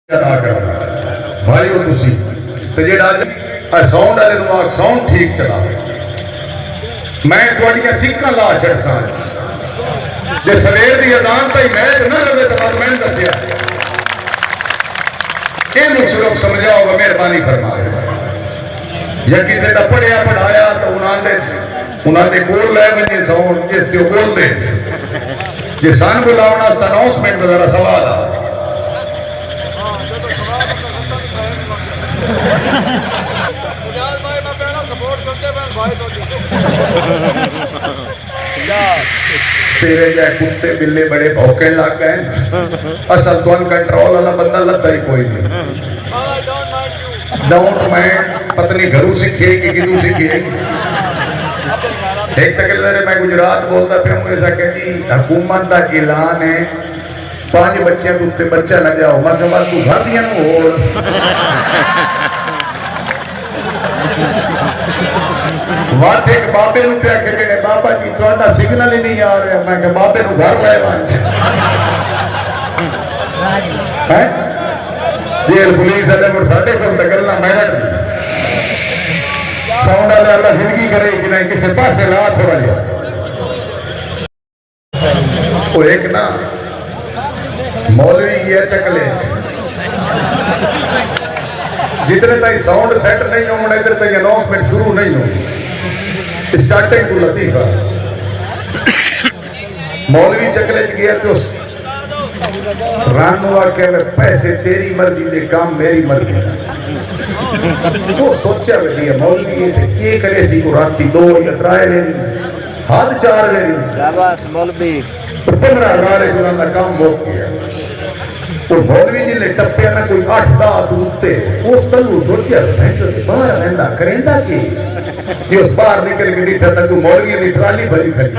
अदा करना भाईओ तुसी ते जेड़ा साउंड वाले नु आख साउंड ठीक चला मैं तुहाडियां सिक्कां ला छड़सा जे सवेर दी अजान ताई मैच न लगे तो मैं दसिया इहनू सिर्फ समझाओ मेहरबानी फरमाओ या किसी का पढ़िया पढ़ाया तो उन्होंने कोल लै वजे साउंड जिस ते बोल दे जे सन बुलावना अनाउंसमेंट वगैरह सवाल आ तेरे जै कुत्ते बिल्ले बड़े भौंकने लग गए असल तुम कंट्रोल वाला बंदा लगता ही कोई नहीं डोंट माइंड पत्नी घरों सीखे कि किदू सीखे एक तक मैं गुजरात बोलता पे मुझे ऐसा कहती हुकूमत का ऐलान है 5 बच्चों के उत्ते बच्चा लग जाओ मत तू घर दिया वाट एक बाबे पे आके बाबा जी थोड़ा सिग्नल ही नहीं आ रहा मैं बाबे को घर ले जेल पुलिस वाले मुझे साढ़े को गलना मेहनत साउंड वाले अल्लाह जिंदगी करे कि नहीं किसी पास ला थोड़ा जा वो एक ना मौलवी गया चकले जितने तक साउंड सेट नहीं होना इधर तक अनाउंसमेंट शुरू नहीं हो स्टार्टिंग टू लतीफा मौलवी चकले च गया तो रानू आके पैसे तेरी मर्जी दे काम मेरी मर्जी वो सोचा वधिया मौलवी के करे सी को राती 2 या 3 ले हद 4 ले शाबाश मौलवी 15,000 का काम हो गया तो मौलवी जी ने टप्पिया ना कोई 8-10 उत्ते उस तलू सोचा बाहर रहंदा करेंदा की ये उस बाहर निकल के डिठा तक मौलवी की ट्राली भरी खड़ी